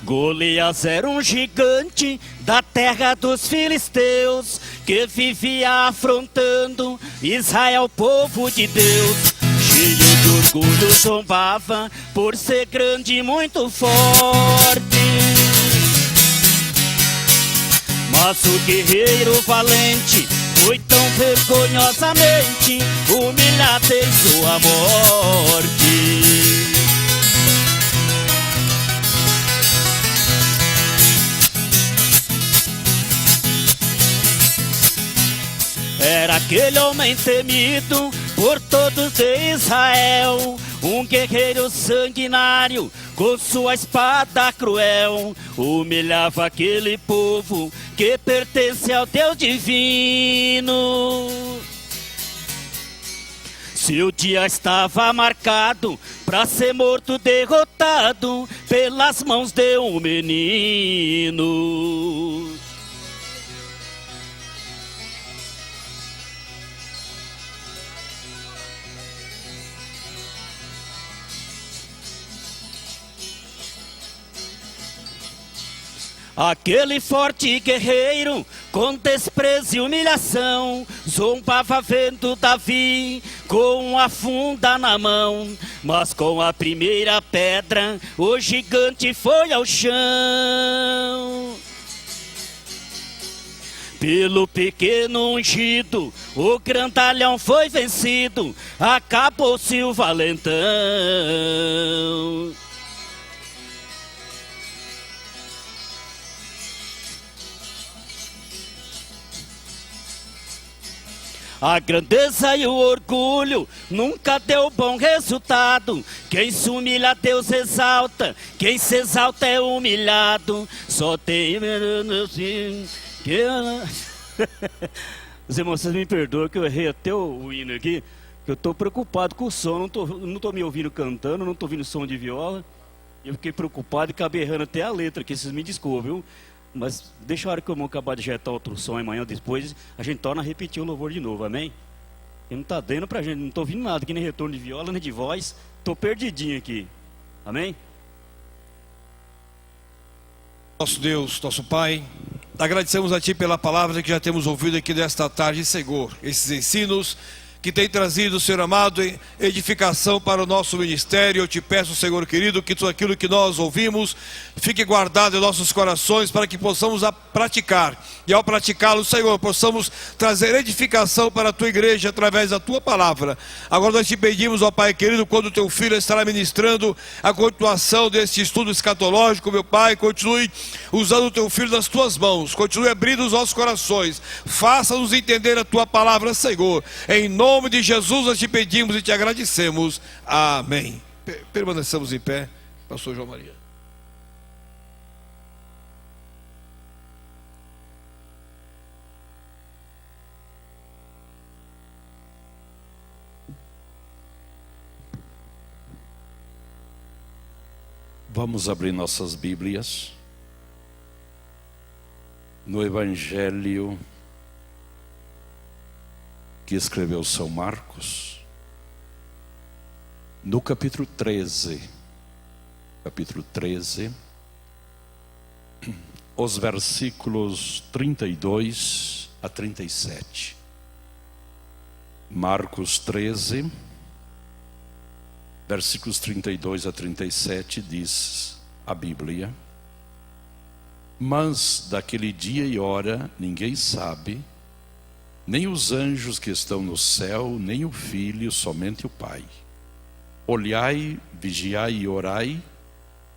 Golias era um gigante da terra dos filisteus, que vivia afrontando Israel, povo de Deus. Cheio de orgulho zombava por ser grande e muito forte. Mas o guerreiro valente foi tão vergonhosamente humilhado em sua morte. Era aquele homem temido por todos de Israel, um guerreiro sanguinário com sua espada cruel. Humilhava aquele povo que pertence ao Deus divino. Seu dia estava marcado para ser morto, derrotado pelas mãos de um menino. Aquele forte guerreiro, com desprezo e humilhação, zombava vendo Davi com a funda na mão. Mas com a primeira pedra, o gigante foi ao chão. Pelo pequeno ungido, o grandalhão foi vencido, acabou-se o valentão. A grandeza e o orgulho nunca deu bom resultado. Quem se humilha, Deus exalta. Quem se exalta é humilhado. Só tem... Os irmãos, vocês me perdoam que eu errei até o hino aqui, que eu estou preocupado com o som. Não tô me ouvindo cantando, não estou ouvindo som de viola. Eu fiquei preocupado e acabei errando até a letra aqui, vocês me desculpem, viu? Mas deixa a hora que eu vou acabar de ajetar outro som amanhã, depois a gente torna a repetir o louvor de novo, amém? E não está dando pra gente, não estou ouvindo nada aqui, nem retorno de viola, nem de voz. Estou perdidinho aqui, amém? Nosso Deus, nosso Pai, agradecemos a Ti pela palavra que já temos ouvido aqui nesta tarde, Senhor. Esses ensinos que tem trazido, Senhor amado, edificação para o nosso ministério. Eu te peço, Senhor querido, que tudo aquilo que nós ouvimos fique guardado em nossos corações, para que possamos praticar, e ao praticá-lo, Senhor, possamos trazer edificação para a tua igreja através da tua palavra. Agora nós te pedimos, ó Pai querido, quando o teu filho estará ministrando a continuação deste estudo escatológico, meu Pai, continue usando o teu filho nas tuas mãos, continue abrindo os nossos corações, faça-nos entender a tua palavra, Senhor. Em nome de Jesus nós te pedimos e te agradecemos. Amém. Permaneçamos em pé. Pastor João Maria. Vamos abrir nossas Bíblias no Evangelho que escreveu São Marcos, no capítulo 13, os versículos 32 a 37. Marcos 13, versículos 32 a 37, diz a Bíblia: mas daquele dia e hora ninguém sabe, nem os anjos que estão no céu, nem o Filho, somente o Pai. Olhai, vigiai e orai,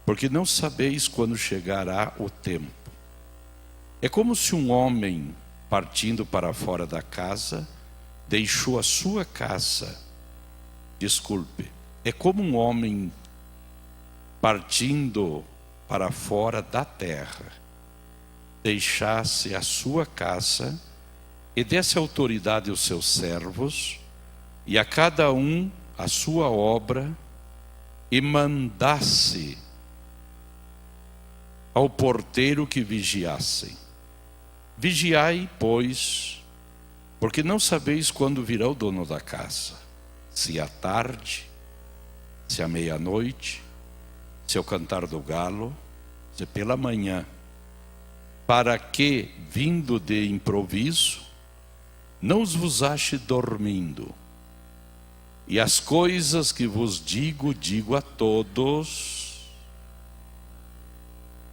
porque não sabeis quando chegará o tempo. É como se um homem, partindo para fora da casa, deixou a sua casa. É como um homem partindo para fora da terra, deixasse a sua casa e desse autoridade aos seus servos, e a cada um a sua obra, e mandasse ao porteiro que vigiassem. Vigiai, pois, porque não sabeis quando virá o dono da casa, se à tarde, se à meia-noite, se ao cantar do galo. se pela manhã, para que, vindo de improviso, não vos ache dormindo. E as coisas que vos digo, digo a todos.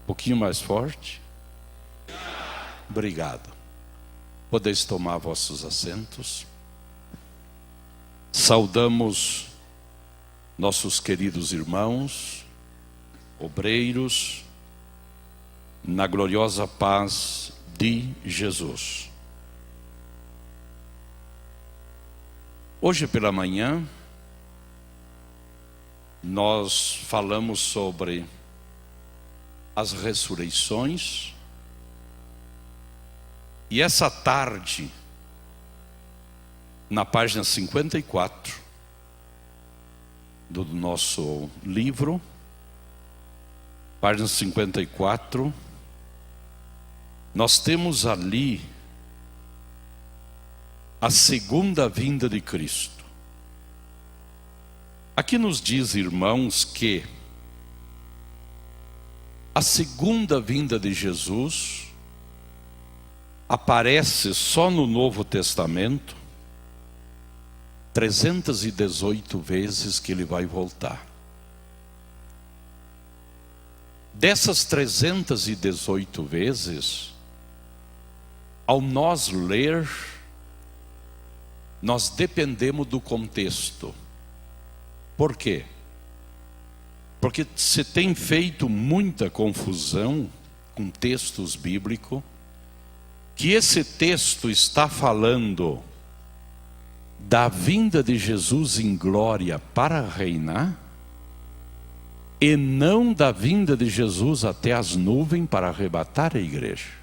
Um pouquinho mais forte. Obrigado. Podeis tomar vossos assentos. Saudamos nossos queridos irmãos, obreiros, na gloriosa paz de Jesus. Hoje pela manhã, nós falamos sobre as ressurreições, e essa tarde, na página 54 do nosso livro, página 54, nós temos ali a segunda vinda de Cristo. Aqui nos diz, irmãos, que a segunda vinda de Jesus aparece só no Novo Testamento 318 vezes que ele vai voltar. Dessas 318 vezes, ao nós ler, nós dependemos do contexto. Por quê? Porque se tem feito muita confusão com textos bíblicos, que esse texto está falando da vinda de Jesus em glória para reinar, e não da vinda de Jesus até as nuvens para arrebatar a igreja.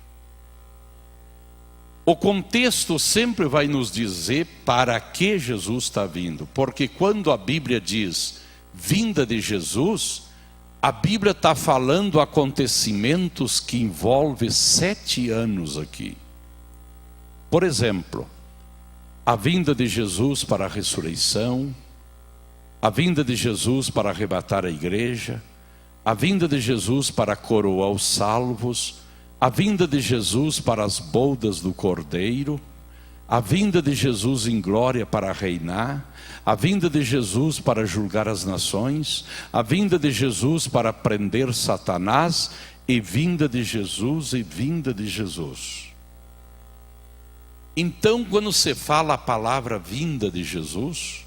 O contexto sempre vai nos dizer para que Jesus está vindo, porque quando a Bíblia diz vinda de Jesus, a Bíblia está falando acontecimentos que envolvem 7 anos aqui. Por exemplo, a vinda de Jesus para a ressurreição, a vinda de Jesus para arrebatar a igreja, a vinda de Jesus para coroar os salvos, a vinda de Jesus para as bodas do Cordeiro, a vinda de Jesus em glória para reinar, a vinda de Jesus para julgar as nações, a vinda de Jesus para prender Satanás, e vinda de Jesus e vinda de Jesus. Então, quando se fala a palavra vinda de Jesus,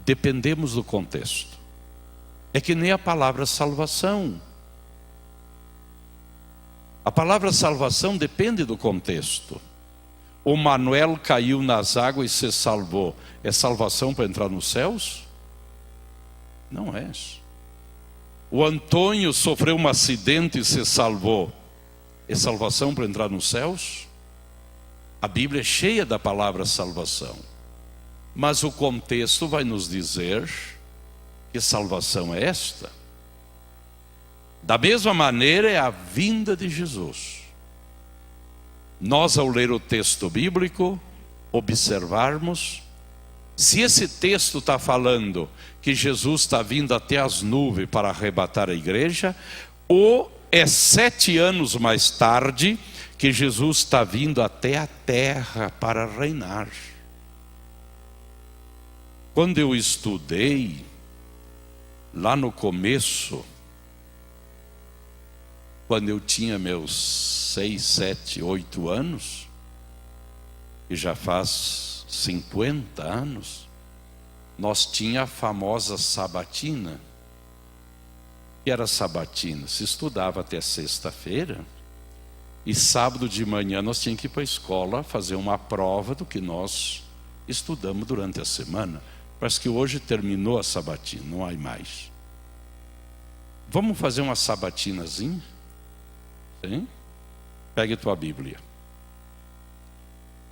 dependemos do contexto. É que nem a palavra salvação. A palavra salvação depende do contexto. O Manuel caiu nas águas e se salvou. É salvação para entrar nos céus? Não é. O Antônio sofreu um acidente e se salvou. É salvação para entrar nos céus? A Bíblia é cheia da palavra salvação. Mas o contexto vai nos dizer que salvação é esta. Da mesma maneira é a vinda de Jesus. Nós, ao ler o texto bíblico, observarmos, se esse texto está falando que Jesus está vindo até as nuvens para arrebatar a igreja, ou é 7 anos mais tarde que Jesus está vindo até a terra para reinar. Quando eu estudei, lá no começo, quando eu tinha meus 6, 7, 8 anos, e já faz 50 anos, nós tinha a famosa sabatina. Que era sabatina? Se estudava até sexta-feira, e sábado de manhã nós tínhamos que ir para a escola fazer uma prova do que nós estudamos durante a semana. Parece que hoje terminou a sabatina, não há mais. Vamos fazer uma sabatinazinha? Sim? Pegue tua Bíblia.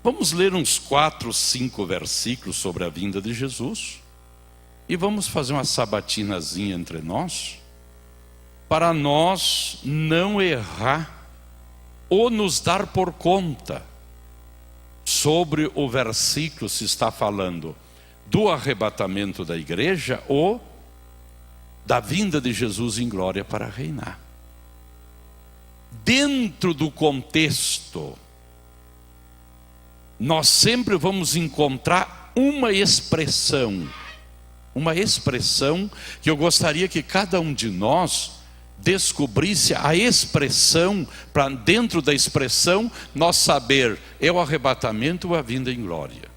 Vamos ler uns 4, 5 versículos sobre a vinda de Jesus. E vamos fazer uma sabatinazinha entre nós, para nós não errar ou nos dar por conta sobre o versículo se está falando do arrebatamento da igreja ou da vinda de Jesus em glória para reinar. dentro do contexto, nós sempre vamos encontrar uma expressão que eu gostaria que cada um de nós descobrisse a expressão, para dentro da expressão nós saber, é o arrebatamento ou a vinda em glória.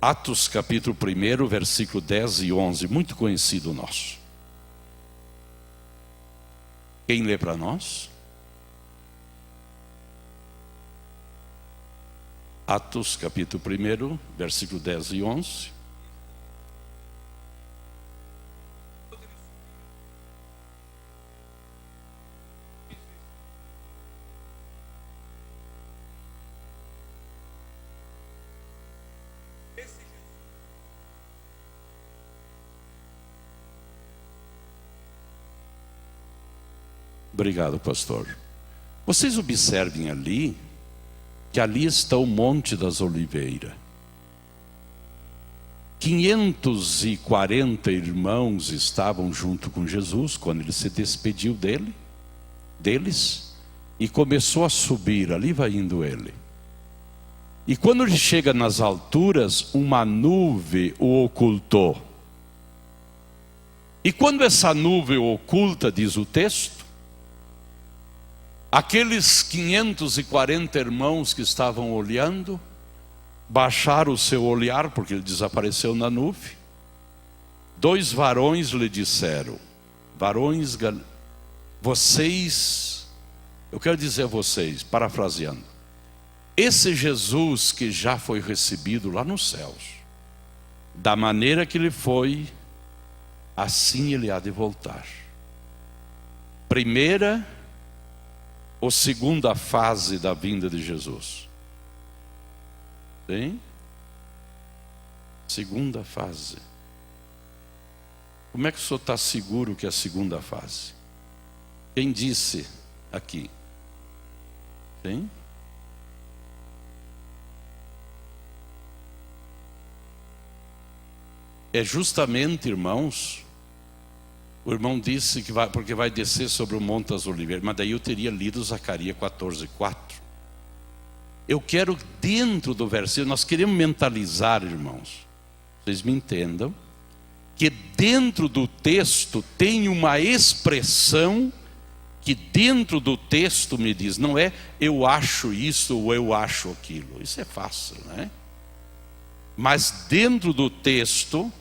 Atos capítulo 1, versículo 10 e 11, muito conhecido nosso. Quem lê para nós? Atos capítulo 1, versículo 10 e 11. Obrigado, pastor. Vocês observem ali, que ali está o Monte das Oliveiras. 540 irmãos estavam junto com Jesus, quando ele se despediu deles, e começou a subir, ali vai indo ele. E quando ele chega nas alturas, uma nuvem o ocultou. E quando essa nuvem o oculta, diz o texto, aqueles 540 irmãos que estavam olhando, baixaram o seu olhar, porque ele desapareceu na nuvem. 2 varões lhe disseram, vocês, eu quero dizer a vocês, parafraseando, esse Jesus que já foi recebido lá nos céus, da maneira que ele foi, assim ele há de voltar. Primeira ou segunda fase da vinda de Jesus? Sim? Segunda fase. Como é que o senhor está seguro que é a segunda fase? Quem disse aqui? Sim? É justamente, irmãos, o irmão disse que porque vai descer sobre o Monte das Oliveiras, mas daí eu teria lido Zacarias 14:4. Eu quero dentro do versículo, nós queremos mentalizar, irmãos, vocês me entendam, que dentro do texto tem uma expressão que dentro do texto me diz, não é eu acho isso ou eu acho aquilo, isso é fácil, né? Mas dentro do texto,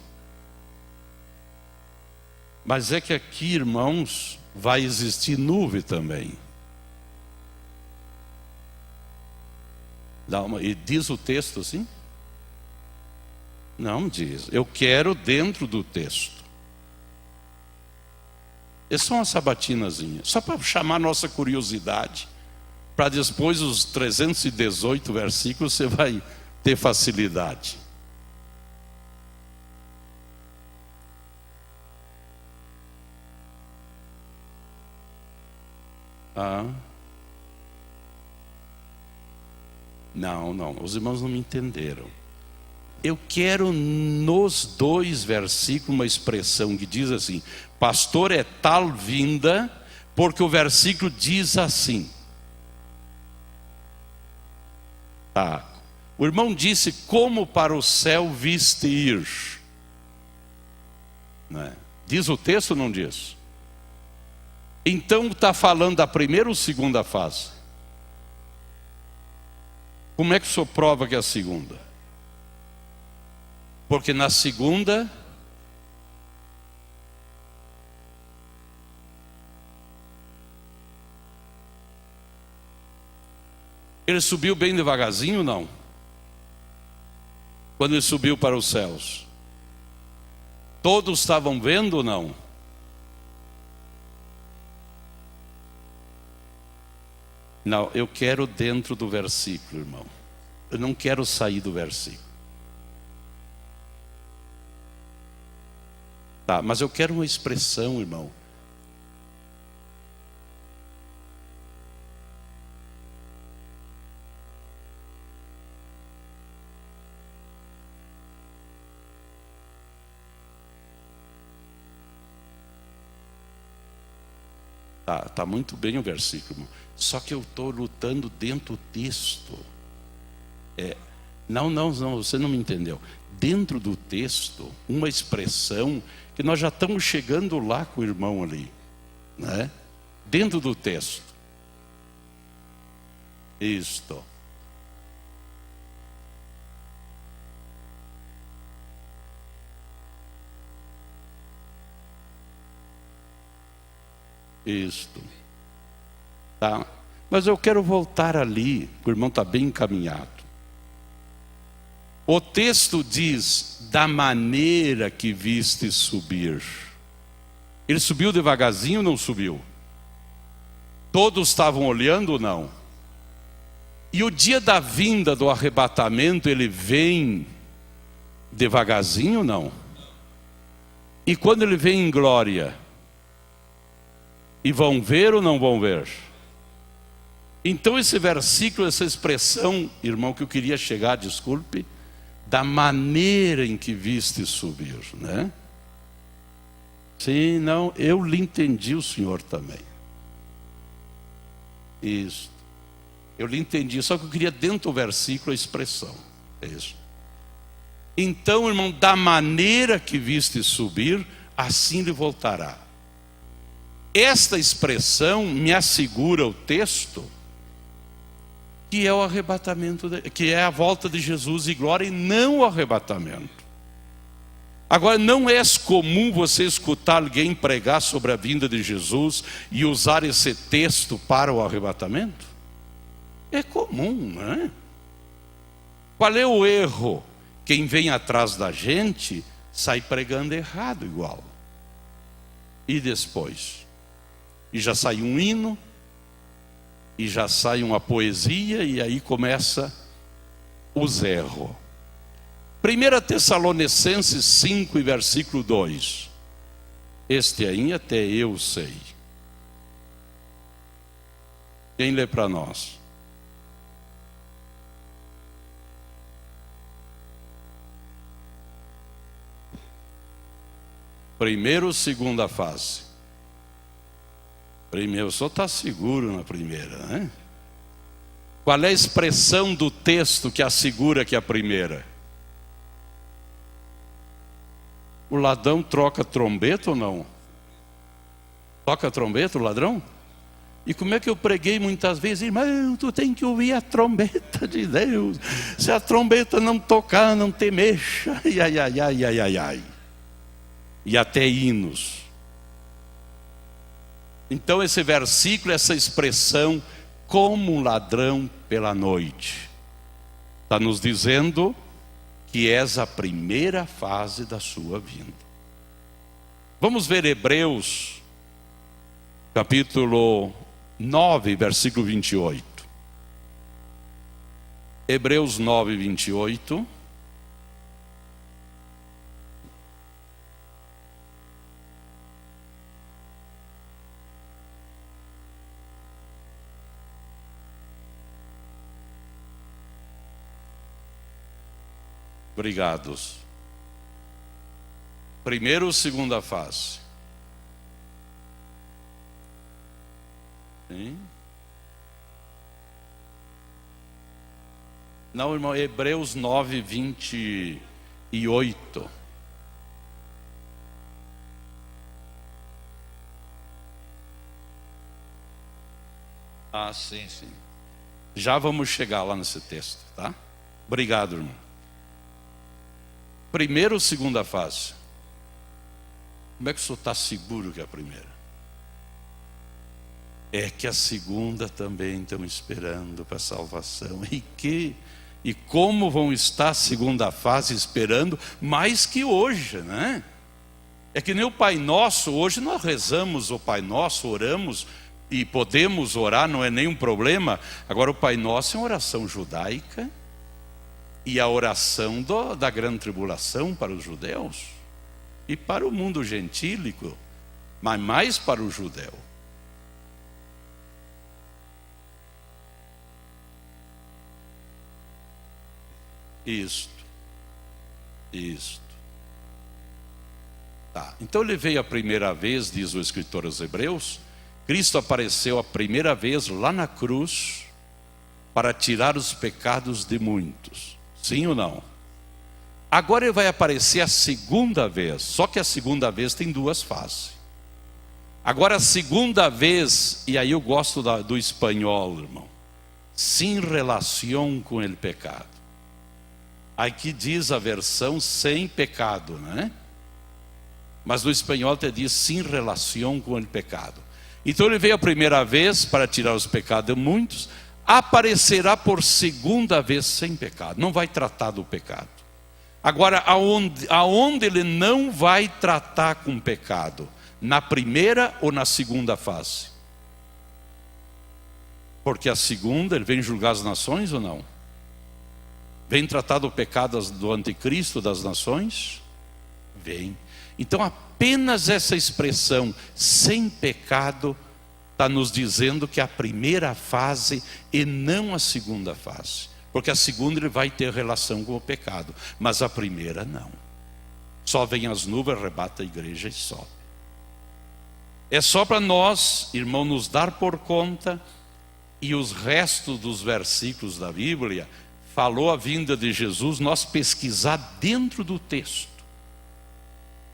mas é que aqui, irmãos, vai existir nuvem também. E diz o texto assim? Não diz. Eu quero dentro do texto. É só uma sabatinazinha, só para chamar nossa curiosidade, para depois os 318 versículos você vai ter facilidade. Não, os irmãos não me entenderam. Eu quero nos 2 versículos uma expressão que diz assim, pastor, é tal vinda, porque o versículo diz assim. O irmão disse, como para o céu viste ir? Não é? Diz o texto ou não diz? Então está falando da primeira ou segunda fase? Como é que o senhor prova que é a segunda? Porque na segunda, ele subiu bem devagarzinho ou não? Quando ele subiu para os céus, todos estavam vendo ou não? Não, eu quero dentro do versículo, irmão. Eu não quero sair do versículo. Tá, mas eu quero uma expressão, irmão. Tá muito bem o versículo, irmão. Só que eu estou lutando dentro do texto. Não, você não me entendeu. Dentro do texto, uma expressão que nós já estamos chegando lá com o irmão ali, né? Dentro do texto. Isto. Isto. Tá? Mas eu quero voltar ali, o irmão está bem encaminhado. O texto diz, da maneira que viste subir. Ele subiu devagarzinho ou não subiu? Todos estavam olhando ou não? E o dia da vinda do arrebatamento, ele vem devagarzinho ou não? E quando ele vem em glória, e vão ver ou não vão ver? Então esse versículo, essa expressão, irmão, que eu queria chegar, desculpe, da maneira em que viste subir, né? Sim, não, eu lhe entendi, o senhor também. Isso. Eu lhe entendi, só que eu queria dentro do versículo a expressão. Isso. Então, irmão, da maneira que viste subir, assim lhe voltará. Esta expressão me assegura o texto que é o arrebatamento, que é a volta de Jesus em glória e não o arrebatamento. Agora, não é comum você escutar alguém pregar sobre a vinda de Jesus e usar esse texto para o arrebatamento? É comum, não é? Qual é o erro? Quem vem atrás da gente sai pregando errado igual. E depois? E já sai um hino, e já sai uma poesia, e aí começa os erros. 1 Tessalonicenses 5 e versículo 2. Este aí até eu sei. Quem lê para nós? Primeira ou segunda fase? Primeiro, só está seguro na primeira, né? Qual é a expressão do texto que assegura que é a primeira? O ladrão troca trombeta ou não? Toca trombeta o ladrão? E como é que eu preguei muitas vezes? Irmão, tu tem que ouvir a trombeta de Deus. Se a trombeta não tocar, não te mexa. Ai. E até hinos. Então esse versículo, essa expressão, como um ladrão pela noite, está nos dizendo que és a primeira fase da sua vinda. Vamos ver Hebreus, capítulo 9, versículo 28. Hebreus 9, 28. Obrigados. Primeira ou segunda fase? Sim. Não, irmão, Hebreus 9, 28. Ah, sim. Já vamos chegar lá nesse texto, tá? Obrigado, irmão. Primeira ou segunda fase? Como é que o senhor está seguro que é a primeira? É que a segunda também estão esperando para a salvação. E como vão estar a segunda fase esperando mais que hoje, né? É que nem o Pai Nosso, hoje nós rezamos o Pai Nosso, oramos e podemos orar, não é nenhum problema. Agora o Pai Nosso é uma oração judaica e a oração da grande tribulação para os judeus e para o mundo gentílico, mas mais para o judeu. Isto. Tá. Então ele veio a primeira vez, diz o escritor aos Hebreus, Cristo apareceu a primeira vez lá na cruz para tirar os pecados de muitos. Sim ou não? Agora ele vai aparecer a segunda vez, só que a segunda vez tem duas fases. Agora a segunda vez, e aí eu gosto do espanhol, irmão, sem relação com o pecado. Aqui diz a versão sem pecado, né? Mas no espanhol te diz sem relação com o pecado. Então ele veio a primeira vez para tirar os pecados de muitos, aparecerá por segunda vez sem pecado, não vai tratar do pecado. Agora, aonde ele não vai tratar com pecado? Na primeira ou na segunda fase? Porque a segunda, ele vem julgar as nações ou não? Vem tratar do pecado do anticristo das nações? Vem. Então apenas essa expressão, sem pecado, está nos dizendo que a primeira fase e não a segunda fase. Porque a segunda ele vai ter relação com o pecado, mas a primeira não. Só vem as nuvens, arrebata a igreja e sobe. É só para nós, irmão, nos dar por conta, e os restos dos versículos da Bíblia, falou a vinda de Jesus, nós pesquisar dentro do texto.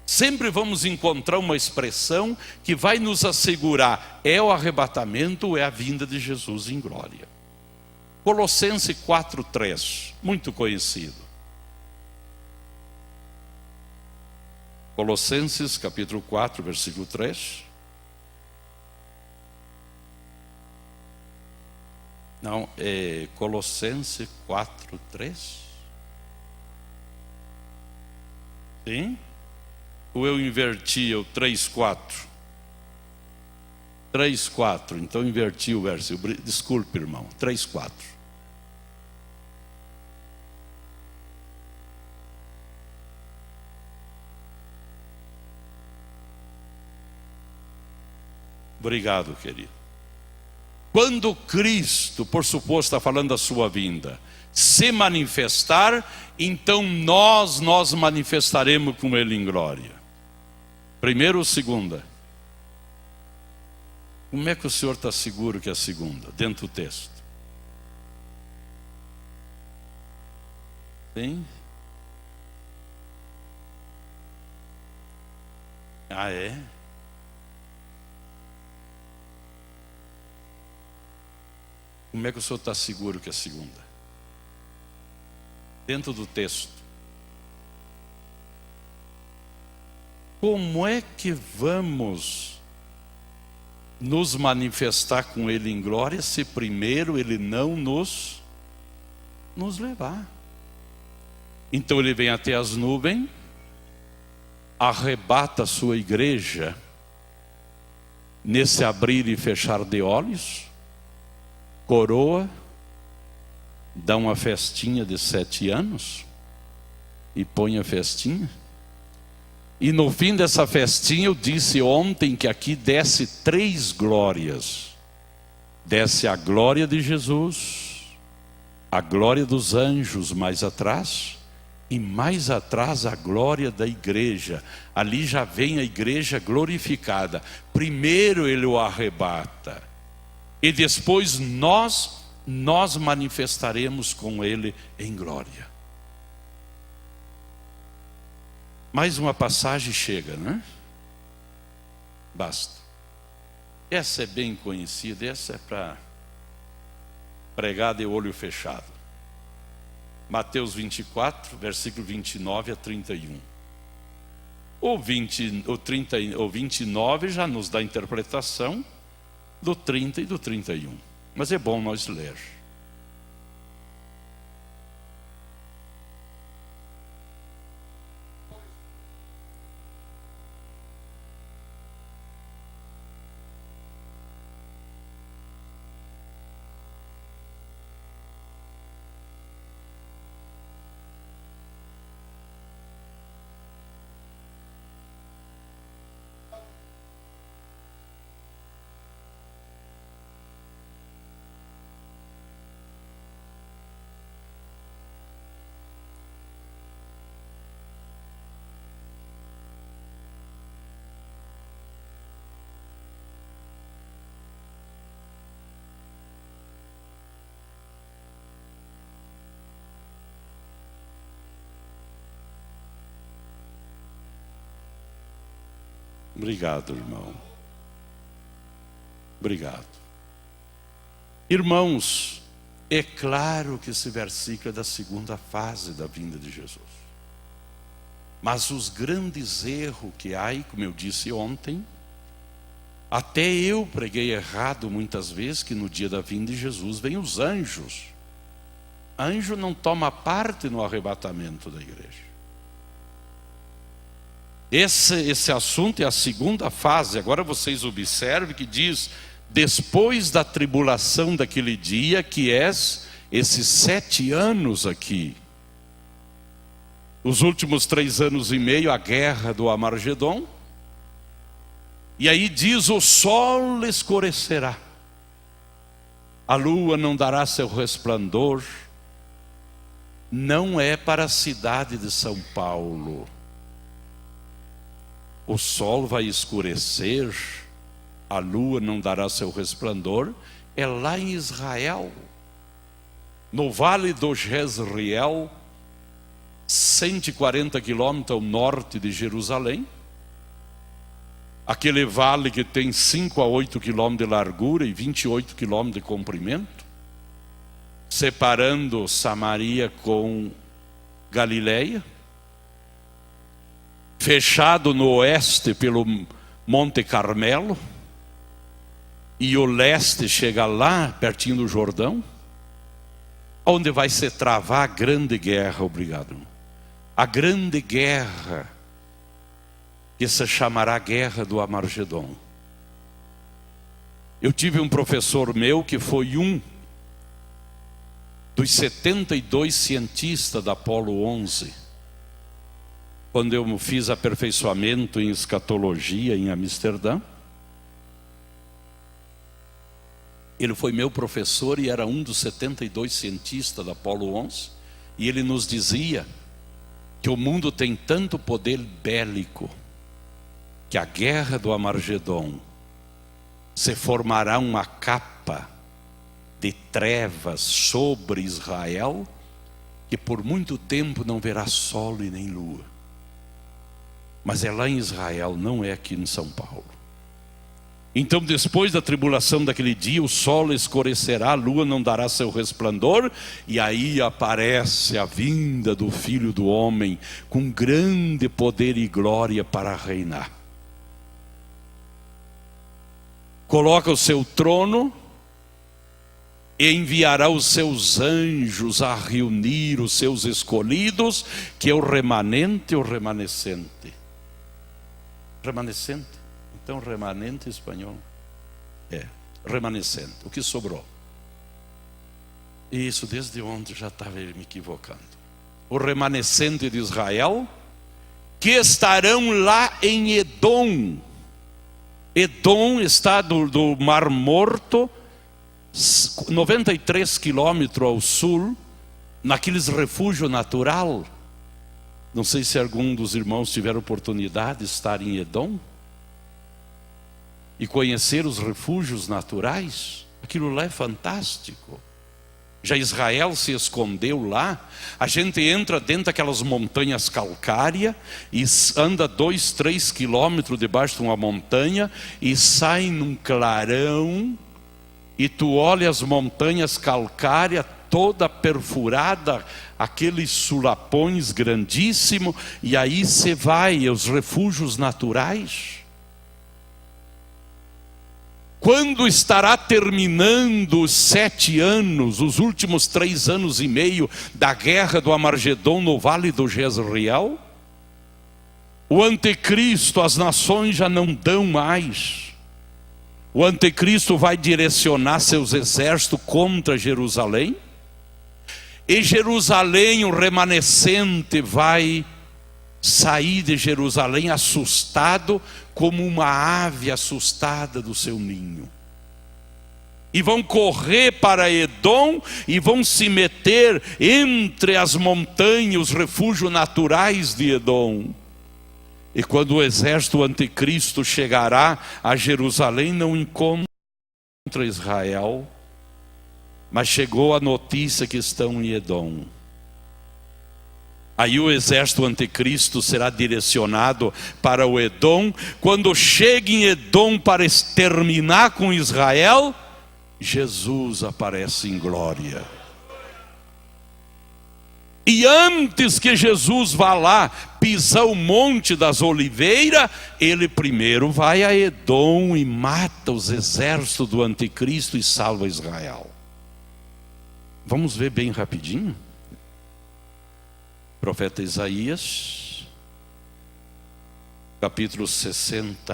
Sempre vamos encontrar uma expressão que vai nos assegurar, é o arrebatamento ou é a vinda de Jesus em glória. Colossenses 4:3, muito conhecido. Colossenses capítulo 4, versículo 3. Não, é Colossenses 4:3. Sim? Ou eu inverti o 3:4? 3:4, então eu inverti o versículo. Desculpe, irmão, 3:4. Obrigado, querido. Quando Cristo, por suposto, está falando da sua vinda, se manifestar, então nós manifestaremos com Ele em glória. Primeira ou segunda? Como é que o senhor está seguro que é a segunda? Dentro do texto. Sim? Ah, é? Como é que o senhor está seguro que é a segunda? Dentro do texto. Como é que vamos nos manifestar com Ele em glória se primeiro Ele não nos levar? Então Ele vem até as nuvens, arrebata a sua igreja nesse abrir e fechar de olhos, coroa, dá uma festinha de 7 anos e põe a festinha. E no fim dessa festinha, eu disse ontem que aqui desce 3 glórias. Desce a glória de Jesus, a glória dos anjos mais atrás, e mais atrás a glória da igreja. Ali já vem a igreja glorificada. Primeiro Ele o arrebata, e depois nós manifestaremos com Ele em glória. Mais uma passagem chega, né? Basta. Essa é bem conhecida, essa é para pregar de olho fechado. Mateus 24, versículo 29 a 31. O 29 já nos dá a interpretação do 30 e do 31. Mas é bom nós ler. Obrigado, irmão. Obrigado. Irmãos, é claro que esse versículo é da segunda fase da vinda de Jesus. Mas os grandes erros que há, como eu disse ontem, até eu preguei errado muitas vezes, que no dia da vinda de Jesus vem os anjos. Anjo não toma parte no arrebatamento da igreja. Esse assunto é a segunda fase. Agora vocês observem que diz: depois da tribulação daquele dia, que é esses 7 anos aqui. Os últimos 3 anos e meio, a guerra do Amargedon. E aí diz: o sol escurecerá, a lua não dará seu resplendor. Não é para a cidade de São Paulo. O sol vai escurecer, a lua não dará seu resplendor. É lá em Israel, no vale do Jezreel, 140 quilômetros ao norte de Jerusalém. Aquele vale que tem 5 a 8 quilômetros de largura e 28 quilômetros de comprimento, separando Samaria com Galileia, fechado no oeste pelo Monte Carmelo, e o leste chega lá, pertinho do Jordão, onde vai se travar a grande guerra. Obrigado. A grande guerra, que se chamará Guerra do Amargedon. Eu tive um professor meu que foi um dos 72 cientistas da Apolo 11, quando eu fiz aperfeiçoamento em escatologia em Amsterdã. Ele foi meu professor e era um dos 72 cientistas da Apolo 11. E ele nos dizia que o mundo tem tanto poder bélico, que a guerra do Amargedon se formará uma capa de trevas sobre Israel, que por muito tempo não verá sol e nem lua. Mas é lá em Israel, não é aqui em São Paulo. Então, depois da tribulação daquele dia, o sol escurecerá, a lua não dará seu resplendor, e aí aparece a vinda do Filho do Homem, com grande poder e glória para reinar. Coloca o seu trono e enviará os seus anjos a reunir os seus escolhidos, que é o remanente e o remanescente. Remanescente? Então, remanente em espanhol é remanescente, o que sobrou. Isso desde ontem já estava me equivocando. O remanescente de Israel, que estarão lá em Edom. Edom está do Mar Morto, 93 quilômetros ao sul, naqueles refúgio natural. Não sei se algum dos irmãos tiver oportunidade de estar em Edom e conhecer os refúgios naturais. Aquilo lá é fantástico. Já Israel se escondeu lá. A gente entra dentro daquelas montanhas calcárias e anda 2, 3 quilômetros debaixo de uma montanha e sai num clarão, e tu olha as montanhas calcárias toda perfurada, aqueles sulapões grandíssimos, e aí você vai aos refúgios naturais. Quando estará terminando os 7 anos, os últimos 3 anos e meio da guerra do Amargedon no vale do Jezreel, o anticristo, as nações já não dão mais. O anticristo vai direcionar seus exércitos contra Jerusalém, e Jerusalém, o remanescente, vai sair de Jerusalém assustado, como uma ave assustada do seu ninho. E vão correr para Edom e vão se meter entre as montanhas, os refúgios naturais de Edom. E quando o exército anticristo chegará a Jerusalém, não encontra Israel, mas chegou a notícia que estão em Edom. Aí o exército anticristo será direcionado para o Edom. Quando chega em Edom para exterminar com Israel, Jesus aparece em glória. E antes que Jesus vá lá pisar o Monte das Oliveiras, ele primeiro vai a Edom e mata os exércitos do anticristo e salva Israel. Vamos ver bem rapidinho? Profeta Isaías, capítulo 64.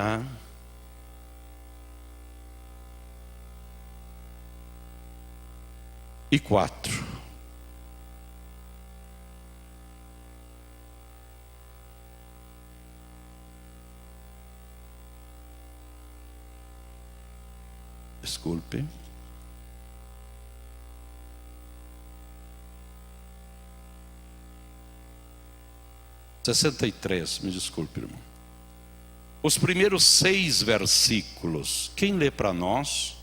Desculpe. Me desculpe, irmão. Os primeiros 6 versículos, quem lê para nós?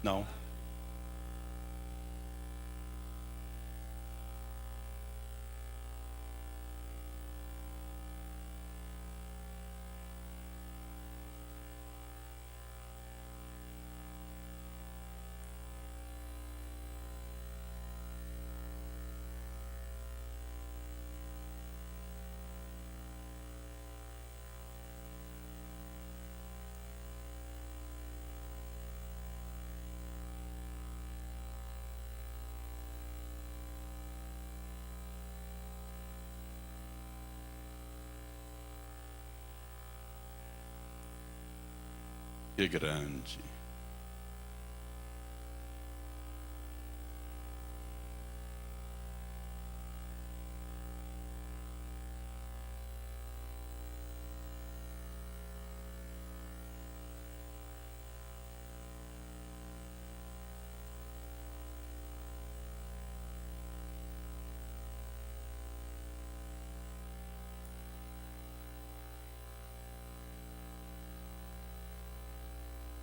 Não. Que grande.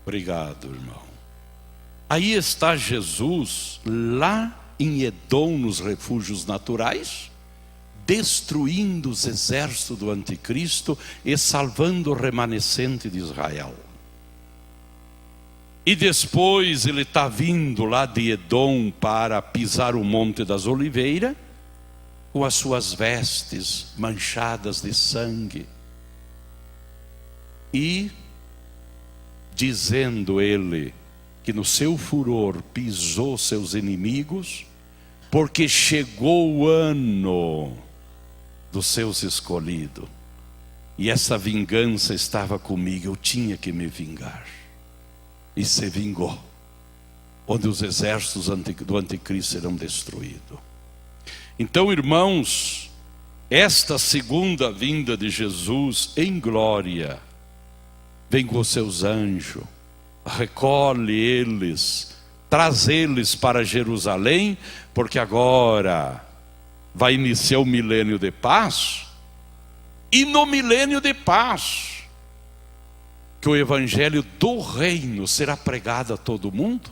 Obrigado, irmão. Aí está Jesus lá em Edom, nos refúgios naturais, destruindo os exércitos do anticristo e salvando o remanescente de Israel. E depois ele está vindo lá de Edom para pisar o Monte das Oliveiras, com as suas vestes manchadas de sangue. E dizendo ele que no seu furor pisou seus inimigos, porque chegou o ano dos seus escolhidos, e essa vingança estava comigo, eu tinha que me vingar. E se vingou, onde os exércitos do anticristo serão destruídos. Então, irmãos, esta segunda vinda de Jesus em glória, vem com seus anjos, recolhe eles, traz eles para Jerusalém, porque agora vai iniciar o milênio de paz. E no milênio de paz, que o evangelho do reino será pregado a todo mundo.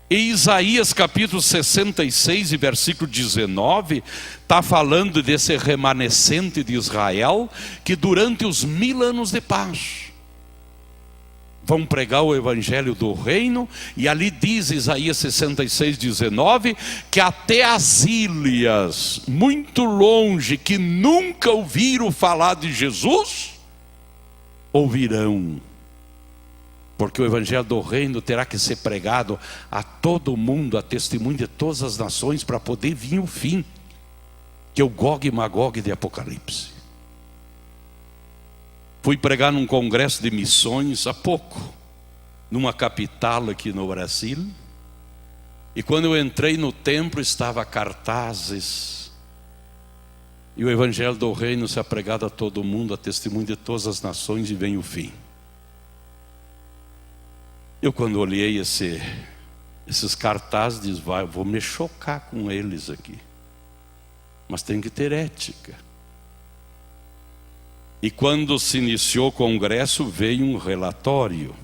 E Isaías capítulo 66 e versículo 19 está falando desse remanescente de Israel que durante os 1000 anos de paz vão pregar o evangelho do reino. E ali diz Isaías 66, 19 que até as ilhas muito longe que nunca ouviram falar de Jesus ouvirão. Porque o evangelho do reino terá que ser pregado a todo mundo, a testemunho de todas as nações, para poder vir o fim, que é o Gog e Magog de Apocalipse. Fui pregar num congresso de missões há pouco, numa capital aqui no Brasil, e quando eu entrei no templo estava cartazes, e o evangelho do reino será pregado a todo mundo, a testemunho de todas as nações, e vem o fim. Eu quando olhei esses cartazes, disse, vou me chocar com eles aqui. Mas tem que ter ética. E quando se iniciou o congresso, veio um relatório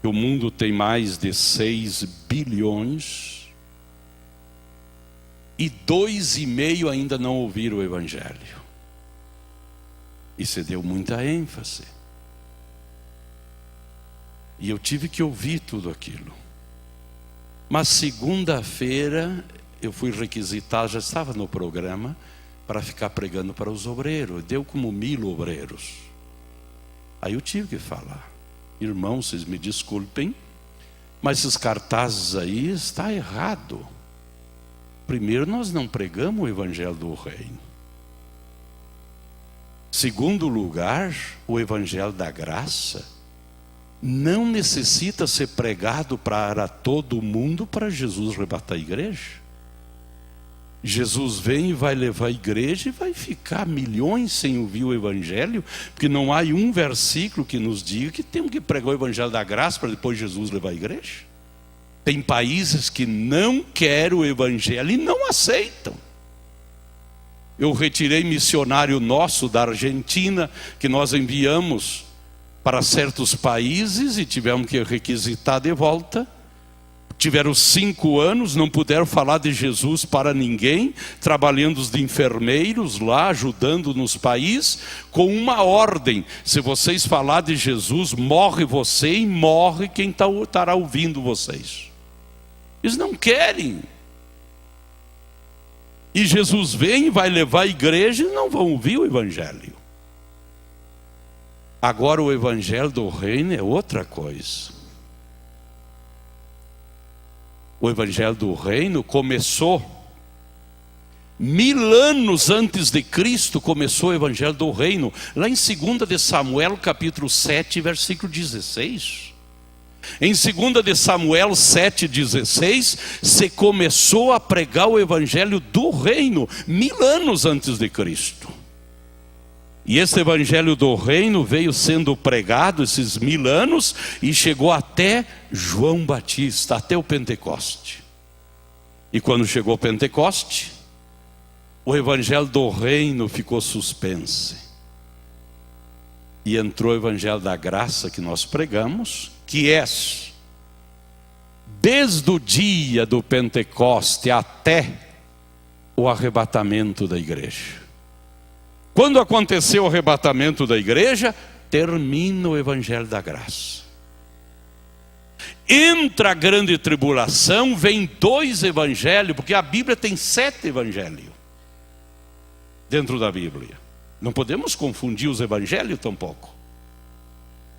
que o mundo tem mais de 6 bilhões e 2,5 ainda não ouviram o Evangelho. E se deu muita ênfase. E eu tive que ouvir tudo aquilo. Mas segunda-feira eu fui requisitado, já estava no programa, para ficar pregando para os obreiros. Deu como 1000 obreiros. Aí eu tive que falar. Irmãos, vocês me desculpem, mas esses cartazes aí está errado. Primeiro, nós não pregamos o Evangelho do Reino. Segundo lugar, o Evangelho da Graça não necessita ser pregado para todo mundo para Jesus arrebatar a igreja. Jesus vem e vai levar a igreja e vai ficar milhões sem ouvir o Evangelho, porque não há um versículo que nos diga que temos que pregar o Evangelho da Graça para depois Jesus levar a igreja. Tem países que não querem o Evangelho e não aceitam. Eu retirei missionário nosso da Argentina, que nós enviamos para certos países e tivemos que requisitar de volta. Tiveram 5 anos, não puderam falar de Jesus para ninguém, trabalhando de enfermeiros lá, ajudando nos países, com uma ordem: se vocês falar de Jesus, morre você e morre quem estará ouvindo vocês. Eles não querem. E Jesus vem e vai levar a igreja e não vão ouvir o Evangelho. Agora o Evangelho do Reino é outra coisa. O Evangelho do Reino começou 1000 anos antes de Cristo, começou o Evangelho do Reino, lá em 2 de Samuel, capítulo 7, versículo 16. Em 2 de Samuel 7,16, se começou a pregar o Evangelho do Reino, 1000 anos antes de Cristo. E esse Evangelho do Reino veio sendo pregado esses 1000 anos e chegou até João Batista, até o Pentecoste. E quando chegou o Pentecoste, o Evangelho do Reino ficou suspenso. E entrou o Evangelho da Graça que nós pregamos, que é desde o dia do Pentecoste até o arrebatamento da igreja. Quando aconteceu o arrebatamento da igreja, termina o Evangelho da Graça. Entra a grande tribulação, vem 2 evangelhos, porque a Bíblia tem 7 evangelhos dentro da Bíblia. Não podemos confundir os evangelhos tampouco.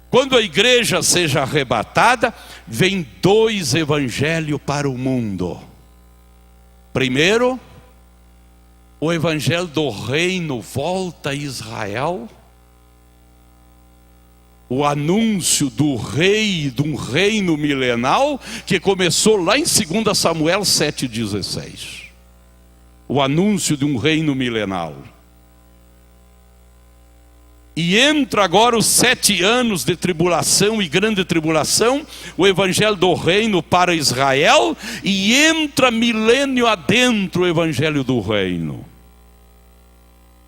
Quando a igreja seja arrebatada, vem 2 evangelhos para o mundo. Primeiro, o Evangelho do Reino volta a Israel. O anúncio do rei, de um reino milenal, que começou lá em 2 Samuel 7,16. O anúncio de um reino milenal. E entra agora os 7 anos de tribulação e grande tribulação, o Evangelho do Reino para Israel, e entra milênio adentro o Evangelho do Reino.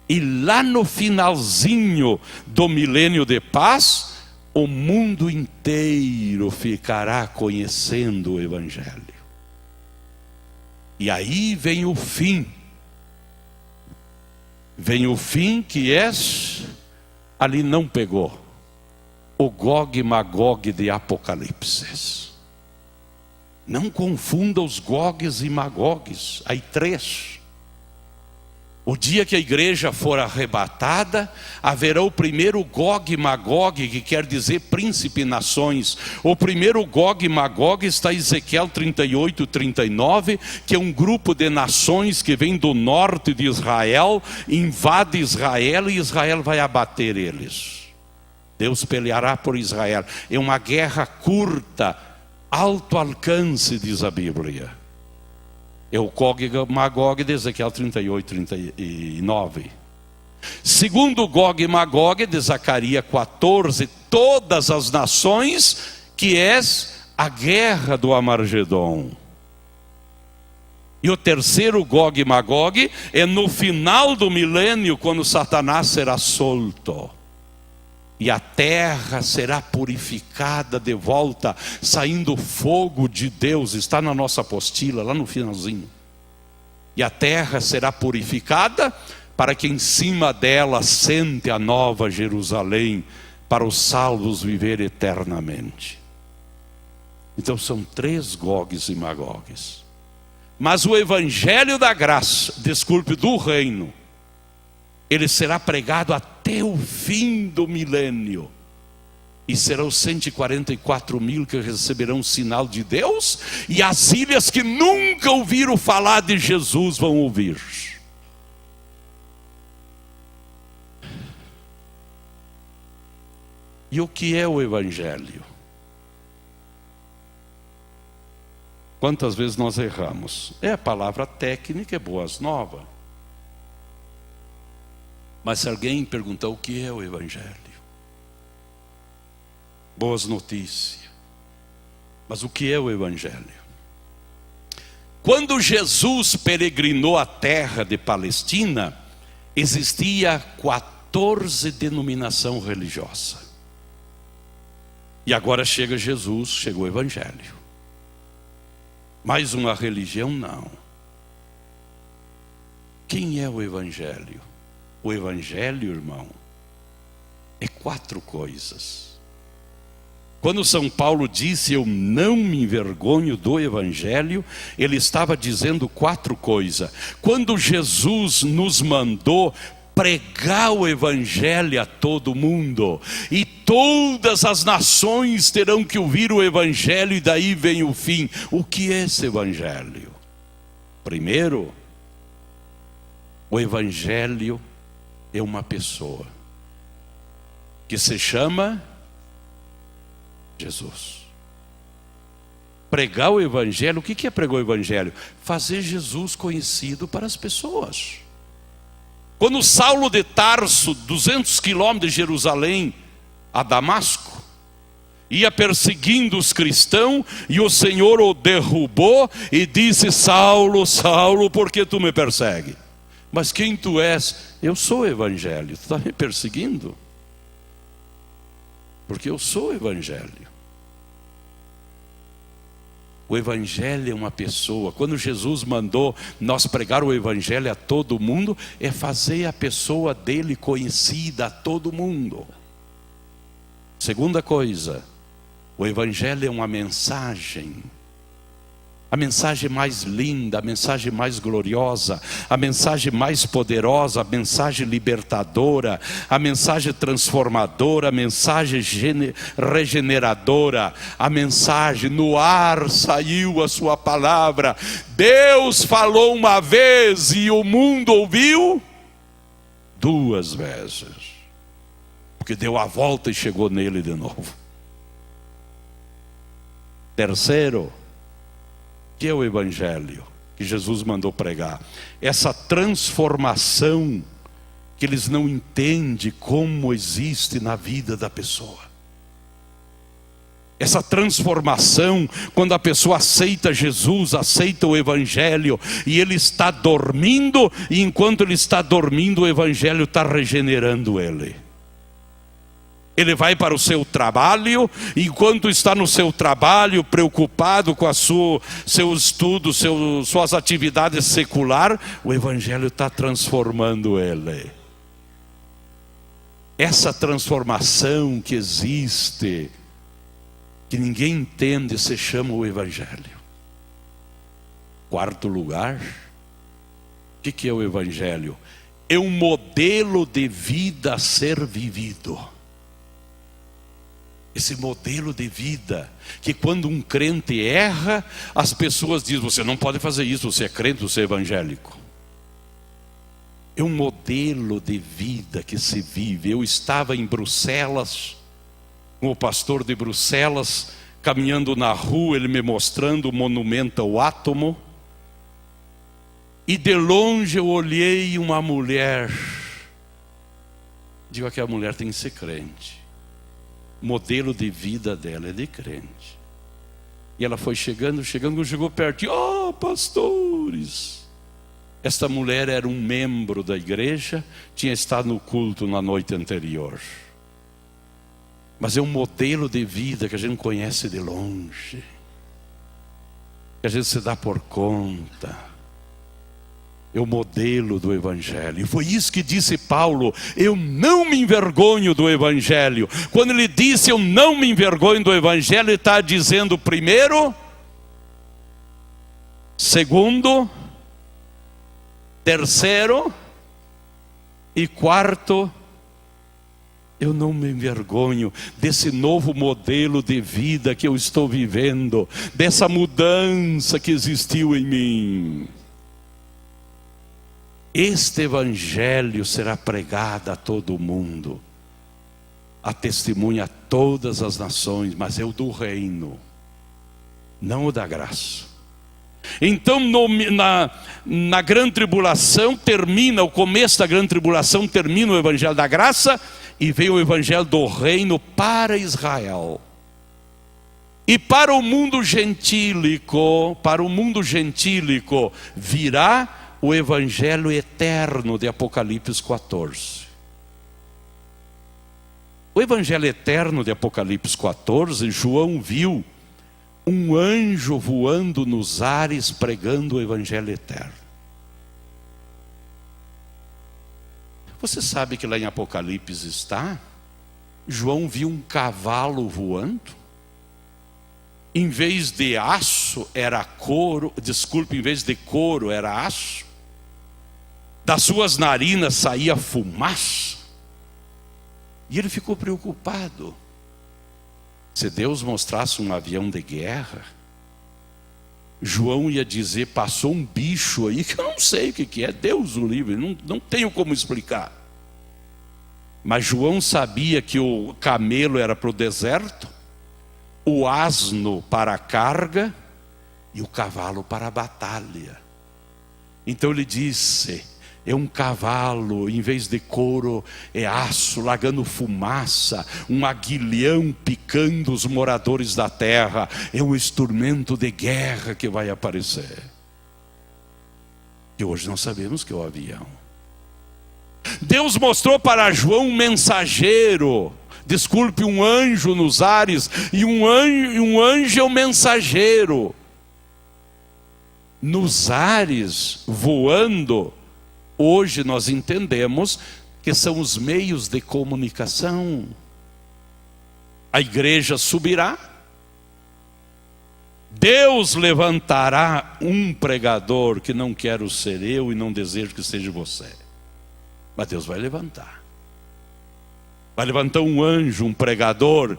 E lá no finalzinho do milênio de paz, o mundo inteiro ficará conhecendo o Evangelho. E aí vem o fim. Vem o fim que é, ali não pegou, o Gog e Magog de Apocalipse. Não confunda os Gogs e Magogs, aí 3. O dia que a igreja for arrebatada, haverá o primeiro Gog e Magog, que quer dizer príncipe nações. O primeiro Gog e Magog está em Ezequiel 38, 39, que é um grupo de nações que vem do norte de Israel, invade Israel e Israel vai abater eles. Deus peleará por Israel. É uma guerra curta, alto alcance, diz a Bíblia. É o Gog e Magog de Ezequiel 38, 39. Segundo Gog e Magog de Zacarias 14, todas as nações que é a guerra do Amargedon. E o terceiro Gog e Magog é no final do milênio, quando Satanás será solto. E a terra será purificada de volta, saindo fogo de Deus. Está na nossa apostila, lá no finalzinho. E a terra será purificada, para que em cima dela sente a nova Jerusalém, para os salvos viver eternamente. Então são 3 Gogs e Magogs. Mas o evangelho da graça, do reino, ele será pregado até o fim do milênio. E serão 144 mil que receberão o sinal de Deus, e as ilhas que nunca ouviram falar de Jesus vão ouvir. E o que é o evangelho? Quantas vezes nós erramos? É a palavra técnica, é boas novas. Mas se alguém perguntar o que é o evangelho, boas notícias. Mas o que é o evangelho? Quando Jesus peregrinou a terra de Palestina, existia 14 denominações religiosas. E agora chega Jesus, chegou o evangelho. Mais uma religião, não. Quem é o evangelho? O evangelho, irmão, é 4 coisas. Quando São Paulo disse, eu não me envergonho do evangelho, ele estava dizendo 4 coisas. Quando Jesus nos mandou pregar o evangelho a todo mundo, e todas as nações terão que ouvir o evangelho, e daí vem o fim. O que é esse evangelho? Primeiro, o evangelho é uma pessoa que se chama Jesus. Pregar o evangelho, o que é pregar o evangelho? Fazer Jesus conhecido para as pessoas. Quando Saulo de Tarso, 200 quilômetros de Jerusalém a Damasco, ia perseguindo os cristãos, e o Senhor o derrubou e disse, Saulo, Saulo, por que tu me persegue? Mas quem tu és? Eu sou o evangelho. Tu está me perseguindo? Porque eu sou o evangelho. O evangelho é uma pessoa. Quando Jesus mandou nós pregar o evangelho a todo mundo, é fazer a pessoa dele conhecida a todo mundo. Segunda coisa, o evangelho é uma mensagem. A mensagem mais linda, a mensagem mais gloriosa, a mensagem mais poderosa, a mensagem libertadora, a mensagem transformadora, a mensagem regeneradora, a mensagem no ar saiu a sua palavra. Deus falou uma vez e o mundo ouviu 2 vezes, porque deu a volta e chegou nele de novo. Terceiro, que é o evangelho que Jesus mandou pregar? Essa transformação que eles não entendem como existe na vida da pessoa. Essa transformação, quando a pessoa aceita Jesus, aceita o evangelho, e ele está dormindo, e enquanto ele está dormindo, o evangelho está regenerando ele. Ele vai para o seu trabalho, enquanto está no seu trabalho, preocupado com seu estudo, suas atividades seculares, o evangelho está transformando ele. Essa transformação que existe, que ninguém entende, se chama o evangelho. Quarto lugar, o que é o evangelho? É um modelo de vida a ser vivido. Esse modelo de vida, que quando um crente erra, as pessoas dizem, você não pode fazer isso, você é crente, você é evangélico. É um modelo de vida que se vive. Eu estava em Bruxelas, com o pastor de Bruxelas, caminhando na rua, ele me mostrando o monumento ao átomo, e de longe eu olhei uma mulher, digo que a mulher tem que ser crente. O modelo de vida dela é de crente. E ela foi chegando, quando chegou perto, pastores. Esta mulher era um membro da igreja, tinha estado no culto na noite anterior. Mas é um modelo de vida que a gente conhece de longe, que a gente se dá por conta. É o modelo do Evangelho. E foi isso que disse Paulo: eu não me envergonho do Evangelho. Quando ele disse eu não me envergonho do Evangelho, ele está dizendo primeiro, segundo, terceiro e quarto, eu não me envergonho desse novo modelo de vida que eu estou vivendo, dessa mudança que existiu em mim. Este Evangelho será pregado a todo mundo, a testemunha a todas as nações, mas é o do reino, não o da graça. Então na grande tribulação termina, o começo da grande tribulação termina o Evangelho da graça, e vem o Evangelho do reino para Israel. E para o mundo gentílico virá o Evangelho eterno de Apocalipse 14. O Evangelho eterno de Apocalipse 14, João viu um anjo voando nos ares pregando o Evangelho eterno. Você sabe que lá em Apocalipse está? João viu um cavalo voando. Em vez de aço era couro, em vez de couro era aço. Das suas narinas saía fumaça. E ele ficou preocupado. Se Deus mostrasse um avião de guerra, João ia dizer: passou um bicho aí que eu não sei o que é, Deus o livre, não tenho como explicar. Mas João sabia que o camelo era para o deserto, o asno para a carga e o cavalo para a batalha. Então ele disse: é um cavalo, em vez de couro, é aço, largando fumaça, um aguilhão picando os moradores da terra. É um instrumento de guerra que vai aparecer. E hoje nós sabemos que é o avião. Deus mostrou para João um mensageiro, um anjo nos ares, e um anjo é um mensageiro. Nos ares, voando, hoje nós entendemos que são os meios de comunicação. A igreja subirá, Deus levantará um pregador que não quero ser eu e não desejo que seja você, mas Deus vai levantar. Vai levantar um anjo, um pregador,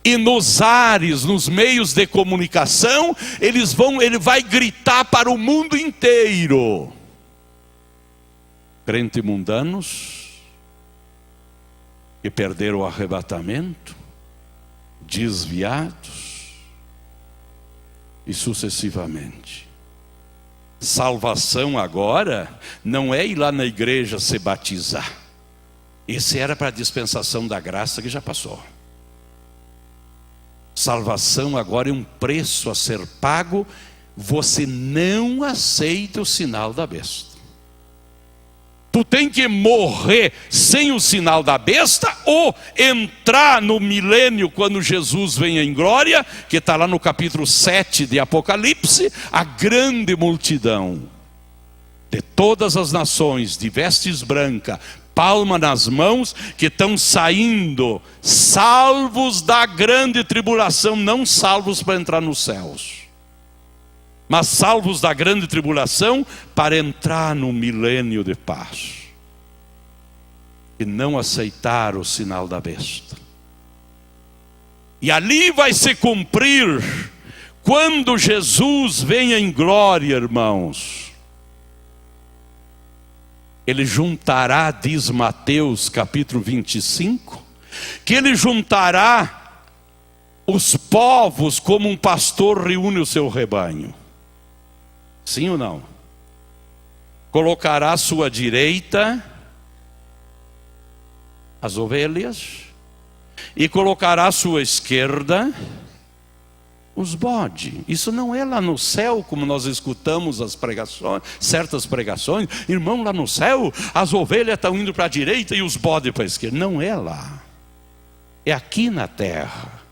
e nos ares, nos meios de comunicação, ele vai gritar para o mundo inteiro. Crentes mundanos que perderam o arrebatamento, desviados e sucessivamente. Salvação agora não é ir lá na igreja se batizar. Esse era para a dispensação da graça que já passou. Salvação agora é um preço a ser pago. Você não aceita o sinal da besta. Tu tem que morrer sem o sinal da besta, ou entrar no milênio quando Jesus venha em glória, que está lá no capítulo 7 de Apocalipse, a grande multidão de todas as nações, de vestes brancas, palma nas mãos, que estão saindo, salvos da grande tribulação, não salvos para entrar nos céus, mas salvos da grande tribulação para entrar no milênio de paz. E não aceitar o sinal da besta. E ali vai se cumprir, quando Jesus venha em glória, irmãos. Ele juntará, diz Mateus capítulo 25, que ele juntará os povos como um pastor reúne o seu rebanho. Sim ou não? Colocará à sua direita as ovelhas e colocará à sua esquerda os bodes. Isso não é lá no céu, como nós escutamos as pregações, certas pregações. Irmão, lá no céu, as ovelhas estão indo para a direita e os bodes para a esquerda. Não é lá. É aqui na terra,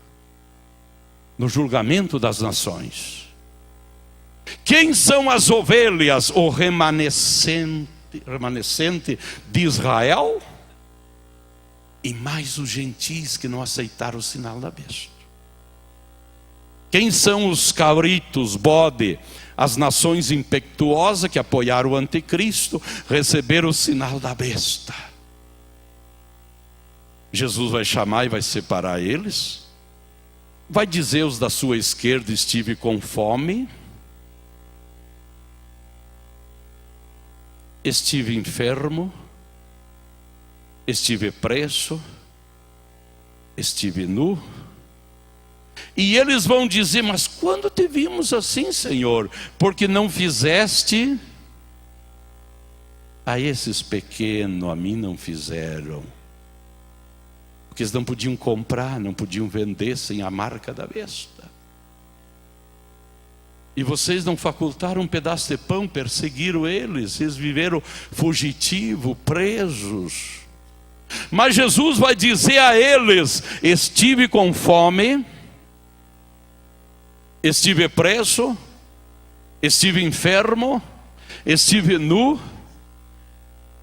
no julgamento das nações. Quem são as ovelhas? O remanescente de Israel e mais os gentis que não aceitaram o sinal da besta. Quem são os cabritos, bode? As nações impetuosas que apoiaram o anticristo, receberam o sinal da besta. Jesus vai chamar e vai separar eles. Vai dizer os da sua esquerda: estive com fome, estive enfermo, estive preso, estive nu. E eles vão dizer: mas quando te vimos assim, Senhor? Porque não fizeste a esses pequenos, a mim não fizeram. Porque eles não podiam comprar, não podiam vender sem a marca da besta. E vocês não facultaram um pedaço de pão, perseguiram eles viveram fugitivos, presos. Mas Jesus vai dizer a eles: estive com fome, estive preso, estive enfermo, estive nu.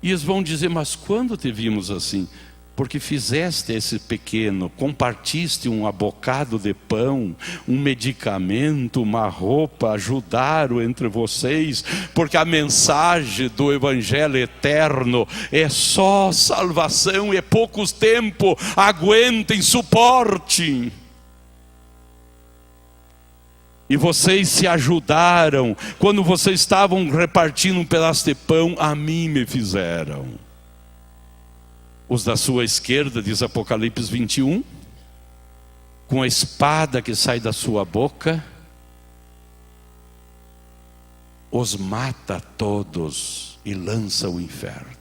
E eles vão dizer: mas quando te vimos assim? Porque fizeste esse pequeno, compartiste um bocado de pão, um medicamento, uma roupa, ajudaram entre vocês, porque a mensagem do Evangelho eterno é só salvação, é poucos tempo, aguentem, suportem. E vocês se ajudaram, quando vocês estavam repartindo um pedaço de pão, a mim me fizeram. Os da sua esquerda, diz Apocalipse 21, com a espada que sai da sua boca, os mata todos e lança ao inferno.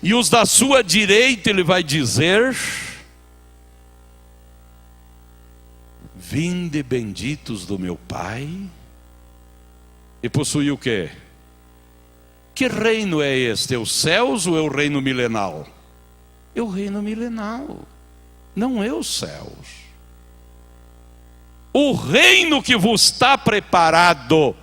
E os da sua direita, ele vai dizer: vinde benditos do meu Pai, e possui o quê? Que reino é este? É os céus ou é o reino milenal? É o reino milenal, não é os céus. O reino que vos está preparado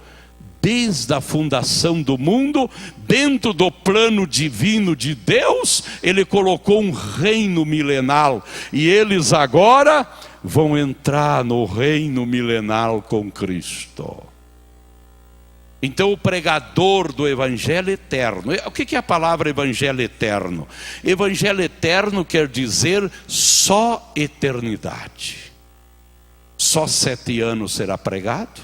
desde a fundação do mundo, dentro do plano divino de Deus, Ele colocou um reino milenal. E eles agora vão entrar no reino milenal com Cristo. Então o pregador do Evangelho eterno, o que é a palavra Evangelho eterno? Evangelho eterno quer dizer só eternidade. Só 7 anos será pregado.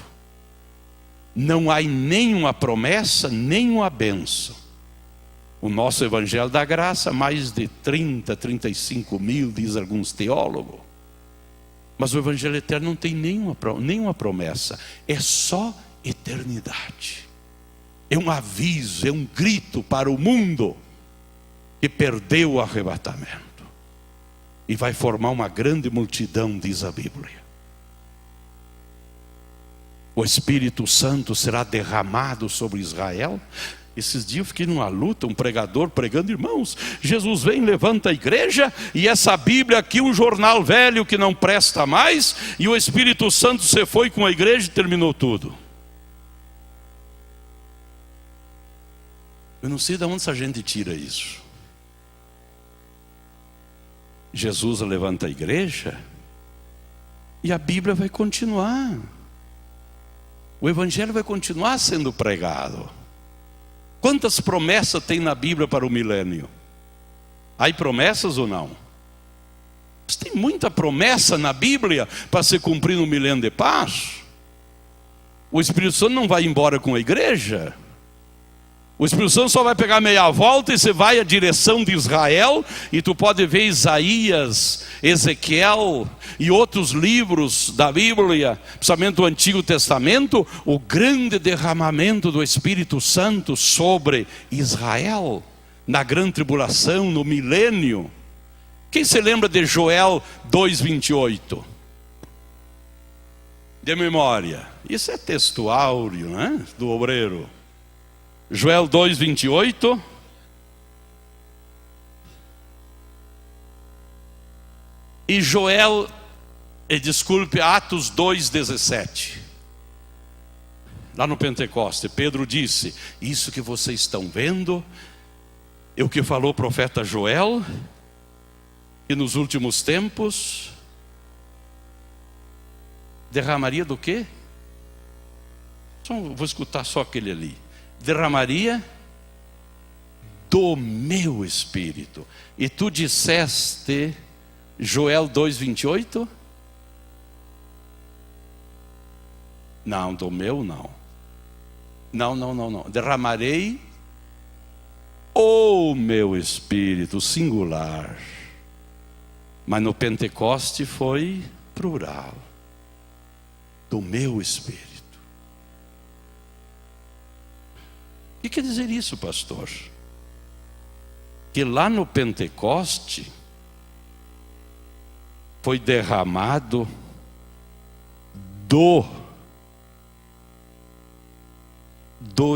Não há nenhuma promessa, nenhuma bênção. O nosso Evangelho da Graça, mais de 30, 35 mil, diz alguns teólogos. Mas o Evangelho eterno não tem nenhuma promessa, é só eternidade. É um aviso, é um grito para o mundo que perdeu o arrebatamento e vai formar uma grande multidão, diz a Bíblia. O Espírito Santo será derramado sobre Israel. Esses dias eu fiquei numa luta, um pregador pregando: irmãos, Jesus vem, levanta a igreja, e essa Bíblia aqui, um jornal velho que não presta mais, e o Espírito Santo se foi com a igreja e terminou tudo. Eu não sei de onde essa gente tira isso. Jesus levanta a igreja e a Bíblia vai continuar. O Evangelho vai continuar sendo pregado. Quantas promessas tem na Bíblia para o milênio? Há promessas ou não? Mas tem muita promessa na Bíblia para se cumprir no milênio de paz. O Espírito Santo não vai embora com a igreja. O Espírito Santo só vai pegar meia volta e você vai à direção de Israel, e tu pode ver Isaías, Ezequiel e outros livros da Bíblia, principalmente do Antigo Testamento, o grande derramamento do Espírito Santo sobre Israel, na grande tribulação, no milênio. Quem se lembra de Joel 2:28? De memória. Isso é texto áureo, né? Do obreiro. Joel 2:28. E Atos 2:17. Lá no Pentecoste, Pedro disse: isso que vocês estão vendo é o que falou o profeta Joel, que nos últimos tempos derramaria do quê? Vou escutar só aquele ali. Derramaria do meu espírito. E tu disseste, Joel 2:28? Não, do meu não. Não. Derramarei o meu espírito, singular. Mas no Pentecoste foi plural. Do meu espírito. O que quer dizer isso, pastor? Que lá no Pentecoste foi derramado do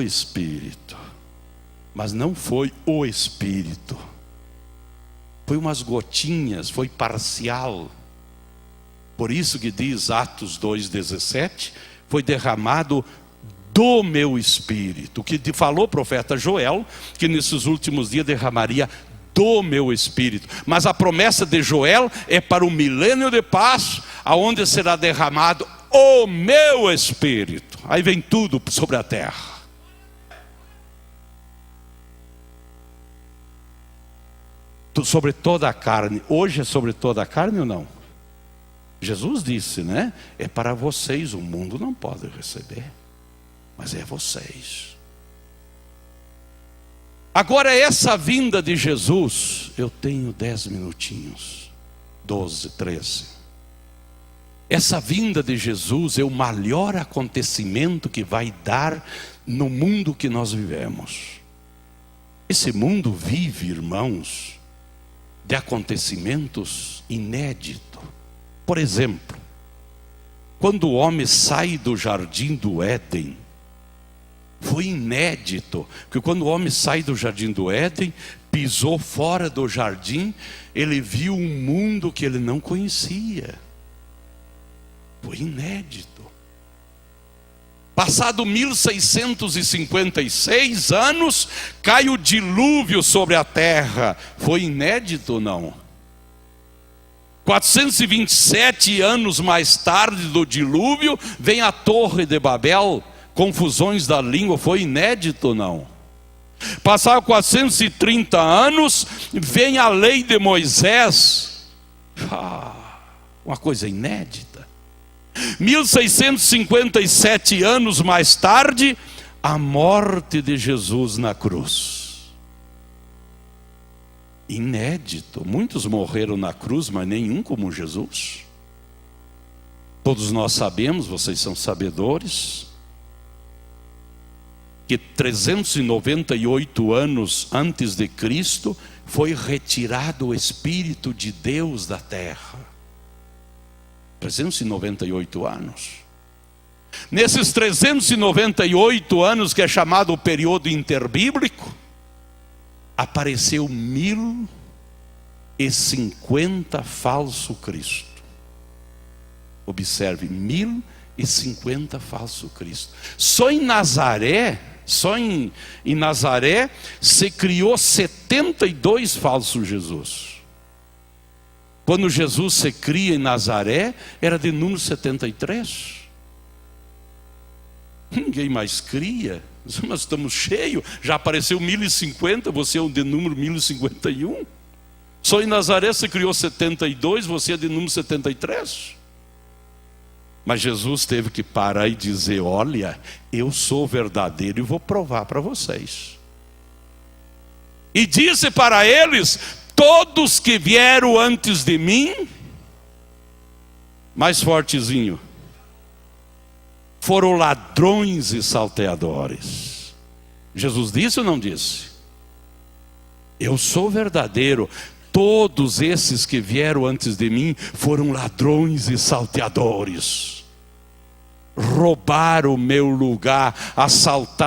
Espírito, mas não foi o Espírito, foi umas gotinhas, foi parcial. Por isso que diz Atos 2:17, foi derramado do meu espírito, que falou o profeta Joel, que nesses últimos dias derramaria do meu espírito. Mas a promessa de Joel é para o milênio de paz, aonde será derramado o meu espírito. Aí vem tudo sobre a terra. Sobre toda a carne. Hoje é sobre toda a carne ou não? Jesus disse, né? É para vocês, o mundo não pode receber, mas é vocês. Agora essa vinda de Jesus, eu tenho 10 minutinhos, 12, 13. Essa vinda de Jesus é o maior acontecimento que vai dar no mundo que nós vivemos. Esse mundo vive, irmãos, de acontecimentos inéditos. Por exemplo, quando o homem sai do jardim do Éden, foi inédito, porque quando o homem sai do jardim do Éden, pisou fora do jardim, ele viu um mundo que ele não conhecia. Foi inédito. Passado 1656 anos, cai o dilúvio sobre a terra. Foi inédito ou não? 427 anos mais tarde do dilúvio, vem a Torre de Babel, confusões da língua. Foi inédito ou não? Passaram 430 anos, vem a lei de Moisés. Uma coisa inédita. 1657 anos mais tarde, a morte de Jesus na cruz. Inédito. Muitos morreram na cruz, mas nenhum como Jesus. Todos nós sabemos, vocês são sabedores, que 398 anos antes de Cristo foi retirado o Espírito de Deus da terra. 398 anos. Nesses 398 anos, que é chamado o período interbíblico, apareceu 1050 falso Cristo. Observe, 1050 falso Cristo. Só em Nazaré se criou 72 falsos Jesus. Quando Jesus se cria em Nazaré, era de número 73. Ninguém mais cria. Nós estamos cheios. Já apareceu 1050, você é o de número 1051. Só em Nazaré se criou 72, você é de número 73. Mas Jesus teve que parar e dizer: olha, eu sou verdadeiro e vou provar para vocês. E disse para eles: todos que vieram antes de mim, mais fortezinho, foram ladrões e salteadores. Jesus disse ou não disse? Eu sou verdadeiro. Todos esses que vieram antes de mim foram ladrões e salteadores. Roubaram o meu lugar, assaltaram